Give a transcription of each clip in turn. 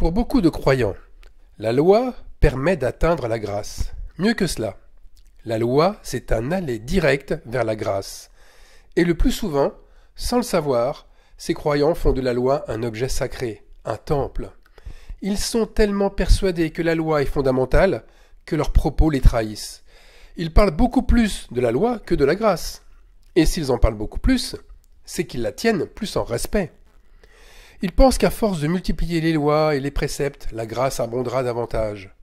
Pour beaucoup de croyants, la loi permet d'atteindre la grâce. Mieux que cela, la loi, c'est un aller direct vers la grâce. Et le plus souvent, sans le savoir, ces croyants font de la loi un objet sacré, un temple. Ils sont tellement persuadés que la loi est fondamentale que leurs propos les trahissent. Ils parlent beaucoup plus de la loi que de la grâce. Et s'ils en parlent beaucoup plus, c'est qu'ils la tiennent plus en respect. Ils pensent qu'à force de multiplier les lois et les préceptes, la grâce abondera davantage.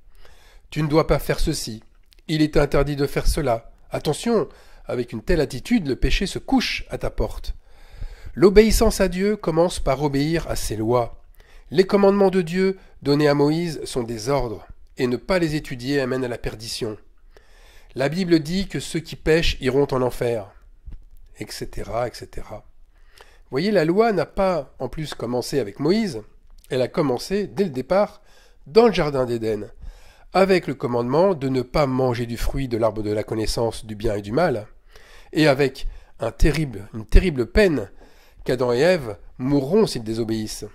Tu ne dois pas faire ceci. Il est interdit de faire cela. Attention, avec une telle attitude, le péché se couche à ta porte. L'obéissance à Dieu commence par obéir à ses lois. Les commandements de Dieu donnés à Moïse sont des ordres, et ne pas les étudier amène à la perdition. La Bible dit que ceux qui pêchent iront en enfer, etc., etc. Vous voyez, la loi n'a pas en plus commencé avec Moïse, elle a commencé dès le départ dans le jardin d'Éden, avec le commandement de ne pas manger du fruit de l'arbre de la connaissance du bien et du mal, et avec une terrible peine qu'Adam et Ève mourront s'ils désobéissent.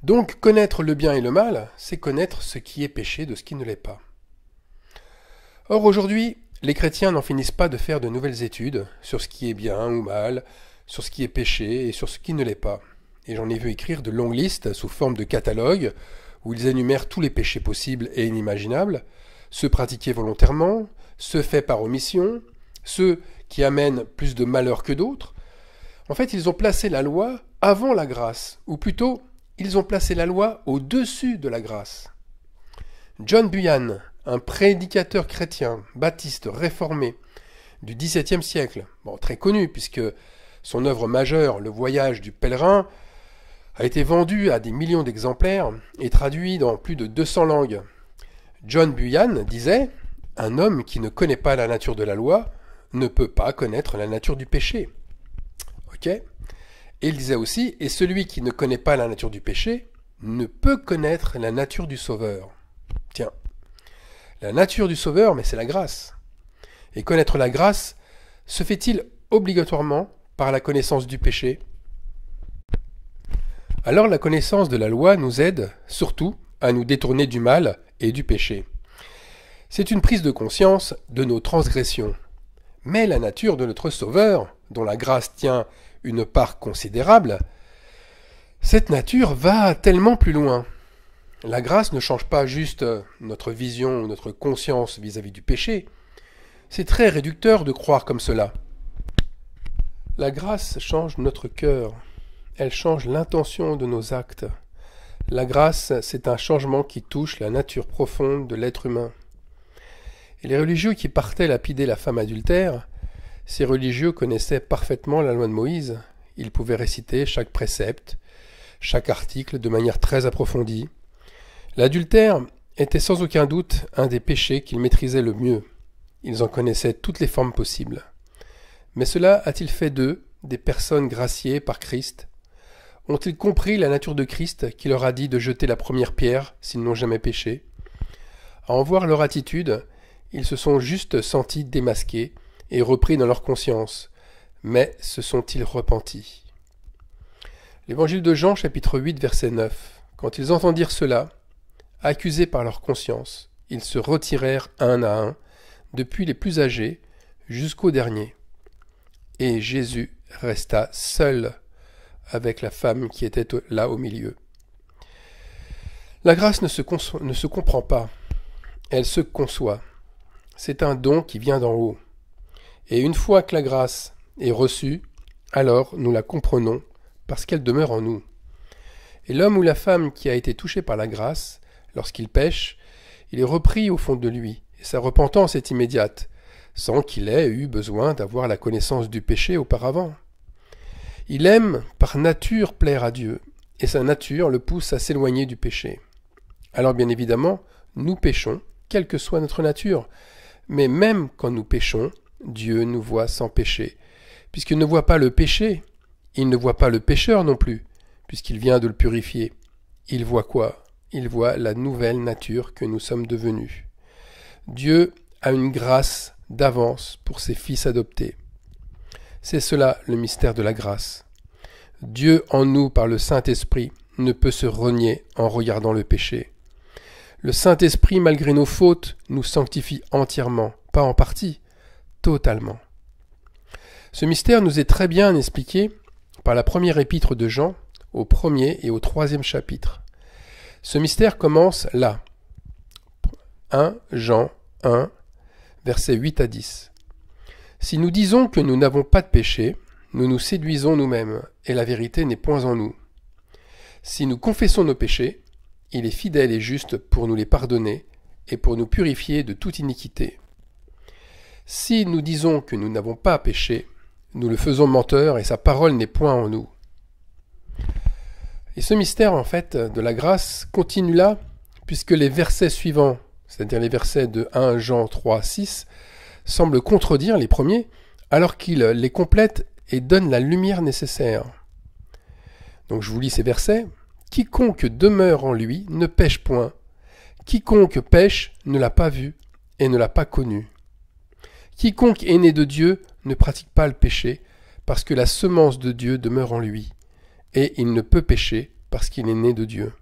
Donc connaître le bien et le mal, c'est connaître ce qui est péché de ce qui ne l'est pas. Or aujourd'hui, les chrétiens n'en finissent pas de faire de nouvelles études sur ce qui est bien ou mal, sur ce qui est péché et sur ce qui ne l'est pas. Et j'en ai vu écrire de longues listes sous forme de catalogue, où ils énumèrent tous les péchés possibles et inimaginables, ceux pratiqués volontairement, ceux faits par omission, ceux qui amènent plus de malheur que d'autres. En fait, ils ont placé la loi avant la grâce, ou plutôt, ils ont placé la loi au-dessus de la grâce. John Bunyan, un prédicateur chrétien, baptiste réformé du XVIIe siècle, très connu puisque son œuvre majeure, Le Voyage du pèlerin, a été vendu à des millions d'exemplaires et traduit dans plus de 200 langues. John Bunyan disait « Un homme qui ne connaît pas la nature de la loi ne peut pas connaître la nature du péché. » Ok ? Et il disait aussi « Et celui qui ne connaît pas la nature du péché ne peut connaître la nature du Sauveur. » Tiens, la nature du Sauveur, mais c'est la grâce. Et connaître la grâce, se fait-il obligatoirement par la connaissance du péché ? Alors la connaissance de la loi nous aide surtout à nous détourner du mal et du péché. C'est une prise de conscience de nos transgressions. Mais la nature de notre Sauveur, dont la grâce tient une part considérable, cette nature va tellement plus loin. La grâce ne change pas juste notre vision ou notre conscience vis-à-vis du péché. C'est très réducteur de croire comme cela. La grâce change notre cœur. Elle change l'intention de nos actes. La grâce, c'est un changement qui touche la nature profonde de l'être humain. Et les religieux qui partaient lapider la femme adultère, ces religieux connaissaient parfaitement la loi de Moïse. Ils pouvaient réciter chaque précepte, chaque article de manière très approfondie. L'adultère était sans aucun doute un des péchés qu'ils maîtrisaient le mieux. Ils en connaissaient toutes les formes possibles. Mais cela a-t-il fait d'eux des personnes graciées par Christ ? Ont-ils compris la nature de Christ qui leur a dit de jeter la première pierre s'ils n'ont jamais péché ? À en voir leur attitude, ils se sont juste sentis démasqués et repris dans leur conscience. Mais se sont-ils repentis ? L'évangile de Jean, chapitre 8, verset 9. Quand ils entendirent cela, accusés par leur conscience, ils se retirèrent un à un, depuis les plus âgés jusqu'au dernier. Et Jésus resta seul avec la femme qui était là au milieu. La grâce ne se comprend pas, elle se conçoit. C'est un don qui vient d'en haut. Et une fois que la grâce est reçue, alors nous la comprenons parce qu'elle demeure en nous. Et l'homme ou la femme qui a été touché par la grâce, lorsqu'il pêche, il est repris au fond de lui, et sa repentance est immédiate, sans qu'il ait eu besoin d'avoir la connaissance du péché auparavant. Il aime par nature plaire à Dieu, et sa nature le pousse à s'éloigner du péché. Alors bien évidemment, nous péchons, quelle que soit notre nature, mais même quand nous péchons, Dieu nous voit sans péché, puisqu'il ne voit pas le péché, il ne voit pas le pécheur non plus, puisqu'il vient de le purifier. Il voit quoi ? Il voit la nouvelle nature que nous sommes devenus. Dieu a une grâce d'avance pour ses fils adoptés. C'est cela le mystère de la grâce. Dieu en nous, par le Saint-Esprit, ne peut se renier en regardant le péché. Le Saint-Esprit, malgré nos fautes, nous sanctifie entièrement, pas en partie, totalement. Ce mystère nous est très bien expliqué par la première épître de Jean, au 1er et au 3e chapitre. Ce mystère commence là. 1 Jean 1, versets 8 à 10. Si nous disons que nous n'avons pas de péché, nous nous séduisons nous-mêmes, et la vérité n'est point en nous. Si nous confessons nos péchés, il est fidèle et juste pour nous les pardonner et pour nous purifier de toute iniquité. Si nous disons que nous n'avons pas péché, nous le faisons menteur et sa parole n'est point en nous. Et ce mystère, en fait, de la grâce continue là, puisque les versets suivants, c'est-à-dire les versets de 1 Jean 3, 6, semblent contredire les premiers, alors qu'il les complète et donne la lumière nécessaire. Donc je vous lis ces versets. « Quiconque demeure en lui ne pêche point. Quiconque pêche ne l'a pas vu et ne l'a pas connu. Quiconque est né de Dieu ne pratique pas le péché, parce que la semence de Dieu demeure en lui, et il ne peut pécher parce qu'il est né de Dieu. »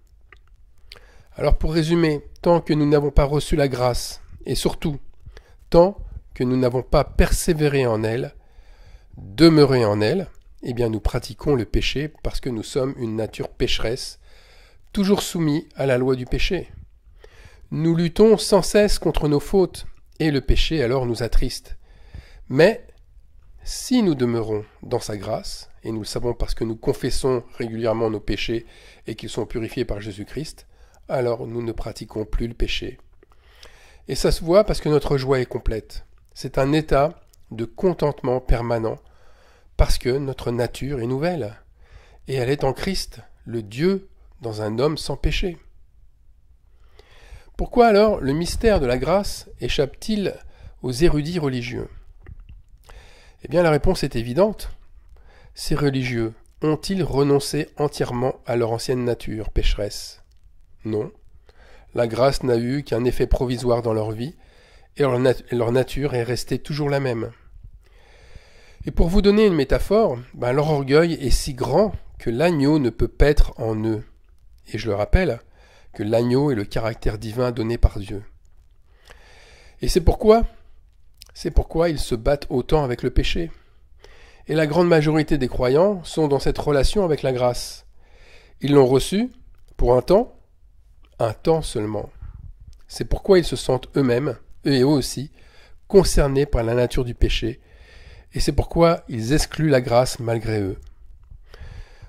Alors pour résumer, tant que nous n'avons pas reçu la grâce, et surtout, tant que nous n'avons pas persévéré en elle, demeuré en elle, eh bien nous pratiquons le péché parce que nous sommes une nature pécheresse, toujours soumis à la loi du péché. Nous luttons sans cesse contre nos fautes, et le péché alors nous attriste. Mais si nous demeurons dans sa grâce, et nous le savons parce que nous confessons régulièrement nos péchés et qu'ils sont purifiés par Jésus-Christ, alors nous ne pratiquons plus le péché. Et ça se voit parce que notre joie est complète. C'est un état de contentement permanent, parce que notre nature est nouvelle, et elle est en Christ, le Dieu dans un homme sans péché. Pourquoi alors le mystère de la grâce échappe-t-il aux érudits religieux? Eh bien la réponse est évidente. Ces religieux ont-ils renoncé entièrement à leur ancienne nature pécheresse? Non. La grâce n'a eu qu'un effet provisoire dans leur vie, et leur nature est restée toujours la même. Et pour vous donner une métaphore, leur orgueil est si grand que l'agneau ne peut paître en eux. Et je le rappelle, que l'agneau est le caractère divin donné par Dieu. Et c'est pourquoi ils se battent autant avec le péché. Et la grande majorité des croyants sont dans cette relation avec la grâce. Ils l'ont reçue pour un temps seulement. C'est pourquoi ils se sentent eux-mêmes, eux et eux aussi, concernés par la nature du péché, et c'est pourquoi ils excluent la grâce malgré eux.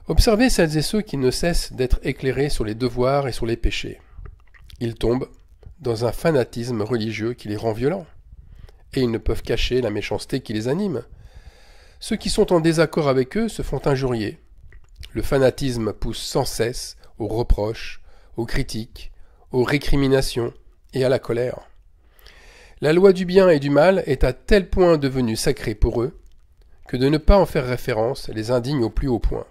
Observez celles et ceux qui ne cessent d'être éclairés sur les devoirs et sur les péchés. Ils tombent dans un fanatisme religieux qui les rend violents, et ils ne peuvent cacher la méchanceté qui les anime. Ceux qui sont en désaccord avec eux se font injurier. Le fanatisme pousse sans cesse aux reproches, aux critiques, aux récriminations et à la colère. La loi du bien et du mal est à tel point devenue sacrée pour eux que de ne pas en faire référence les indigne au plus haut point.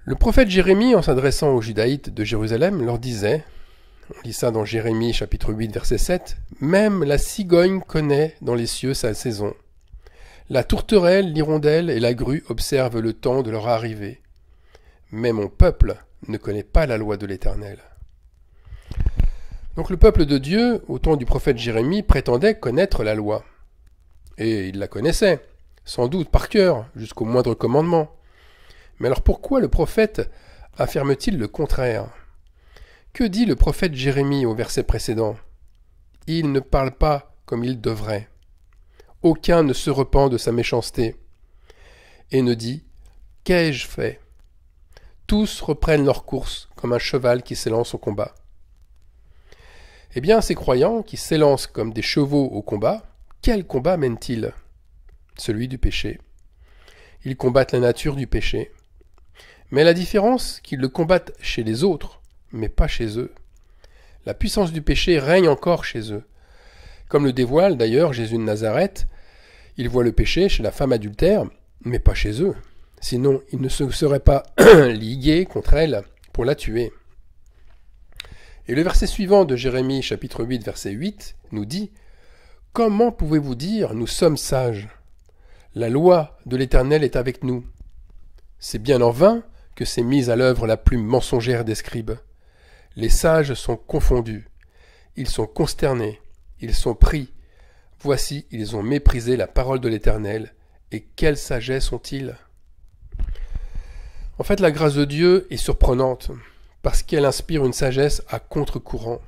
Le prophète Jérémie, en s'adressant aux Judaïtes de Jérusalem, leur disait, on lit ça dans Jérémie chapitre 8 verset 7, « Même la cigogne connaît dans les cieux sa saison. La tourterelle, l'hirondelle et la grue observent le temps de leur arrivée. Mais mon peuple ne connaît pas la loi de l'Éternel. » Donc le peuple de Dieu, au temps du prophète Jérémie, prétendait connaître la loi. Et il la connaissait, sans doute par cœur, jusqu'au moindre commandement. Mais alors pourquoi le prophète affirme-t-il le contraire? Que dit le prophète Jérémie au verset précédent? Il ne parle pas comme il devrait. Aucun ne se repent de sa méchanceté. Et ne dit « Qu'ai-je fait ?» Tous reprennent leur course comme un cheval qui s'élance au combat. Eh bien, ces croyants qui s'élancent comme des chevaux au combat, quel combat mènent-ils? Celui du péché. Ils combattent la nature du péché. Mais la différence, qu'ils le combattent chez les autres, mais pas chez eux. La puissance du péché règne encore chez eux. Comme le dévoile d'ailleurs Jésus de Nazareth, il voit le péché chez la femme adultère, mais pas chez eux. Sinon, il ne se serait pas ligué contre elle pour la tuer. Et le verset suivant de Jérémie chapitre 8 verset 8 nous dit « Comment pouvez-vous dire « Nous sommes sages » La loi de l'Éternel est avec nous. C'est bien en vain que s'est mise à l'œuvre la plus mensongère des scribes. Les sages sont confondus, ils sont consternés, ils sont pris. Voici, ils ont méprisé la parole de l'Éternel, et quelle sagesse ont-ils? En fait, la grâce de Dieu est surprenante, parce qu'elle inspire une sagesse à contre-courant.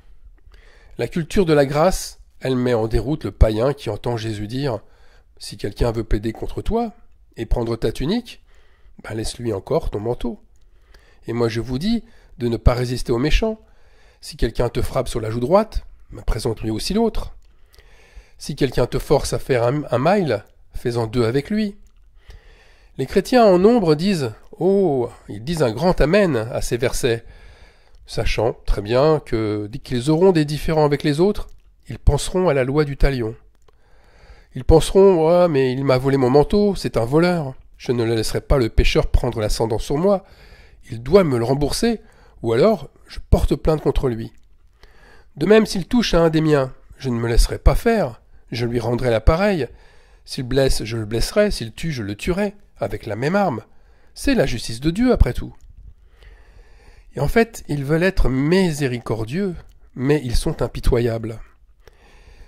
La culture de la grâce, elle met en déroute le païen qui entend Jésus dire « Si quelqu'un veut plaider contre toi et prendre ta tunique, laisse-lui encore ton manteau. Et moi je vous dis de ne pas résister aux méchants. Si quelqu'un te frappe sur la joue droite, présente-lui aussi l'autre. Si quelqu'un te force à faire un mile, fais-en deux avec lui. » Les chrétiens en nombre disent « Oh !» Ils disent un grand Amen à ces versets, sachant très bien que dès qu'ils auront des différends avec les autres, ils penseront à la loi du talion. Ils penseront « Ah, mais il m'a volé mon manteau, c'est un voleur. Je ne laisserai pas le pécheur prendre l'ascendant sur moi. Il doit me le rembourser, ou alors je porte plainte contre lui. De même, s'il touche à un des miens, je ne me laisserai pas faire. Je lui rendrai la pareille. S'il blesse, je le blesserai. S'il tue, je le tuerai, avec la même arme. C'est la justice de Dieu, après tout. » Et en fait, ils veulent être miséricordieux, mais ils sont impitoyables.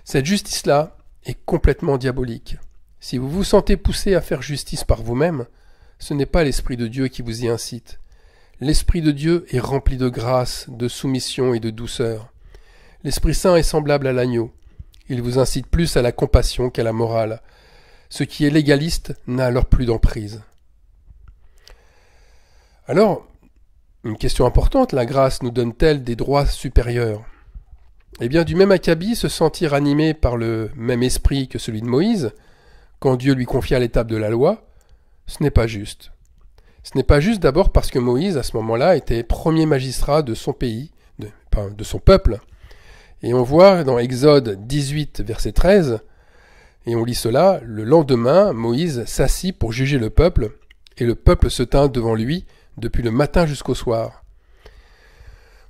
Cette justice-là est complètement diabolique. Si vous vous sentez poussé à faire justice par vous-même, ce n'est pas l'Esprit de Dieu qui vous y incite. L'Esprit de Dieu est rempli de grâce, de soumission et de douceur. L'Esprit Saint est semblable à l'agneau. Il vous incite plus à la compassion qu'à la morale. Ce qui est légaliste n'a alors plus d'emprise. Alors, une question importante, la grâce nous donne-t-elle des droits supérieurs? Eh bien, du même acabit, se sentir animé par le même esprit que celui de Moïse, quand Dieu lui confia l'étape de la loi, ce n'est pas juste. Ce n'est pas juste d'abord parce que Moïse, à ce moment-là, était premier magistrat de son pays, de son peuple. Et on voit dans Exode 18, verset 13, et on lit cela, « Le lendemain, Moïse s'assit pour juger le peuple, et le peuple se tint devant lui depuis le matin jusqu'au soir. »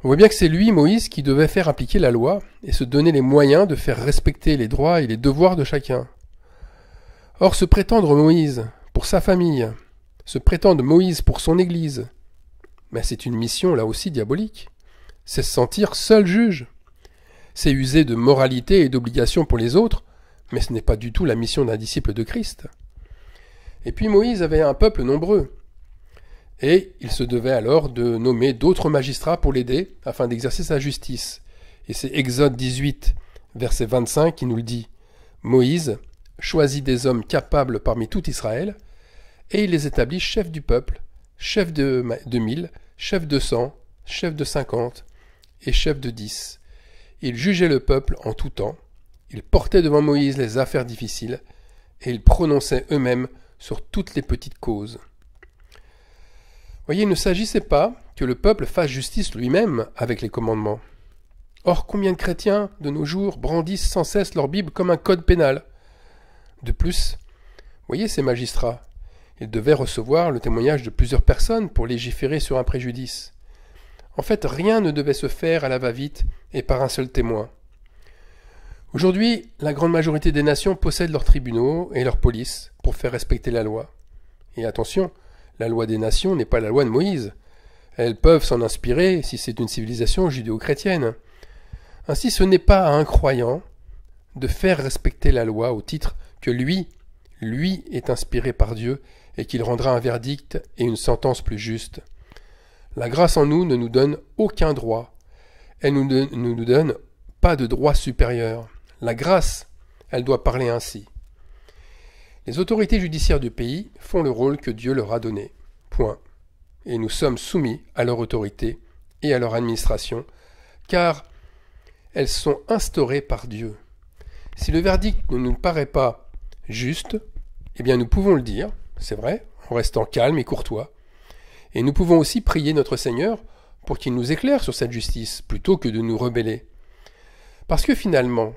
On voit bien que c'est lui, Moïse, qui devait faire appliquer la loi et se donner les moyens de faire respecter les droits et les devoirs de chacun. Or, se prétendre Moïse pour sa famille, se prétendre Moïse pour son Église, mais c'est une mission là aussi diabolique. C'est se sentir seul juge. C'est user de moralité et d'obligation pour les autres, mais ce n'est pas du tout la mission d'un disciple de Christ. Et puis Moïse avait un peuple nombreux, et il se devait alors de nommer d'autres magistrats pour l'aider afin d'exercer sa justice. Et c'est Exode 18, verset 25 qui nous le dit. Moïse choisit des hommes capables parmi tout Israël, et il les établit chefs du peuple, chefs de 1000, chefs de 100, chefs de 50 et chefs de 10. Ils jugeaient le peuple en tout temps, ils portaient devant Moïse les affaires difficiles, et ils prononçaient eux-mêmes sur toutes les petites causes. Voyez, il ne s'agissait pas que le peuple fasse justice lui-même avec les commandements. Or, combien de chrétiens, de nos jours, brandissent sans cesse leur Bible comme un code pénal? De plus, voyez ces magistrats, ils devaient recevoir le témoignage de plusieurs personnes pour légiférer sur un préjudice. En fait, rien ne devait se faire à la va-vite et par un seul témoin. Aujourd'hui, la grande majorité des nations possèdent leurs tribunaux et leurs polices pour faire respecter la loi. Et attention, la loi des nations n'est pas la loi de Moïse. Elles peuvent s'en inspirer si c'est une civilisation judéo-chrétienne. Ainsi, ce n'est pas à un croyant de faire respecter la loi au titre que lui est inspiré par Dieu et qu'il rendra un verdict et une sentence plus juste. La grâce en nous ne nous donne aucun droit. Elle ne nous donne pas de droit supérieur. La grâce, elle doit parler ainsi. Les autorités judiciaires du pays font le rôle que Dieu leur a donné. Point. Et nous sommes soumis à leur autorité et à leur administration, car elles sont instaurées par Dieu. Si le verdict ne nous paraît pas juste, eh bien nous pouvons le dire, c'est vrai, en restant calme et courtois. Et nous pouvons aussi prier notre Seigneur pour qu'il nous éclaire sur cette justice, plutôt que de nous rebeller. Parce que finalement,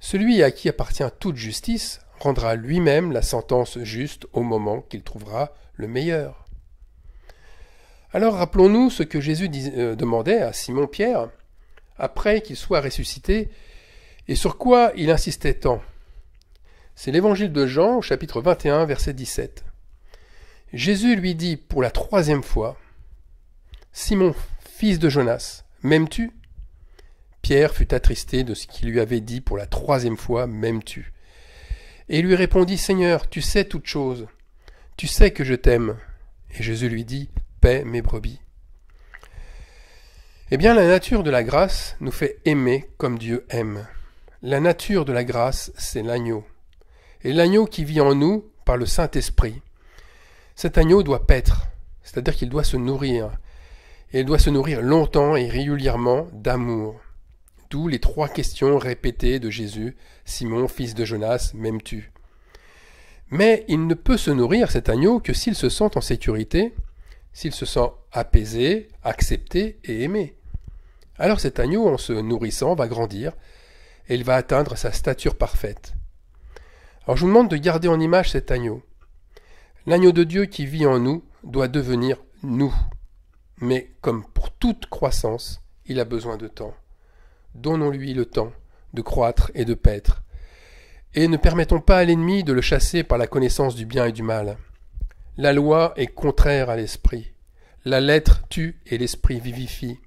celui à qui appartient toute justice rendra lui-même la sentence juste au moment qu'il trouvera le meilleur. Alors rappelons-nous ce que Jésus demandait à Simon-Pierre après qu'il soit ressuscité et sur quoi il insistait tant. C'est l'évangile de Jean, au chapitre 21, verset 17. Jésus lui dit pour la 3e fois, Simon, fils de Jonas, m'aimes-tu » Pierre fut attristé de ce qu'il lui avait dit pour la 3e fois, « M'aimes-tu » Et il lui répondit, « Seigneur, tu sais toutes choses. Tu sais que je t'aime. » Et Jésus lui dit, « Paie mes brebis. » Eh bien, la nature de la grâce nous fait aimer comme Dieu aime. La nature de la grâce, c'est l'agneau. Et l'agneau qui vit en nous par le Saint-Esprit. Cet agneau doit paître, c'est-à-dire qu'il doit se nourrir. Et il doit se nourrir longtemps et régulièrement d'amour. D'où les 3 questions répétées de Jésus. Simon, fils de Jonas, m'aimes-tu ? Mais il ne peut se nourrir, cet agneau, que s'il se sent en sécurité, s'il se sent apaisé, accepté et aimé. Alors cet agneau, en se nourrissant, va grandir et il va atteindre sa stature parfaite. Alors je vous demande de garder en image cet agneau. L'agneau de Dieu qui vit en nous doit devenir nous. Mais comme pour toute croissance, il a besoin de temps. Donnons-lui le temps de croître et de paître. Et ne permettons pas à l'ennemi de le chasser par la connaissance du bien et du mal. La loi est contraire à l'esprit. La lettre tue et l'esprit vivifie.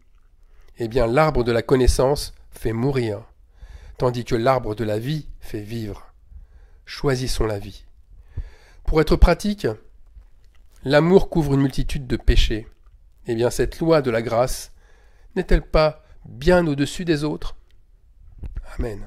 Eh bien, l'arbre de la connaissance fait mourir, tandis que l'arbre de la vie fait vivre. Choisissons la vie. Pour être pratique, l'amour couvre une multitude de péchés. Eh bien, cette loi de la grâce n'est-elle pas bien au-dessus des autres ? Amen.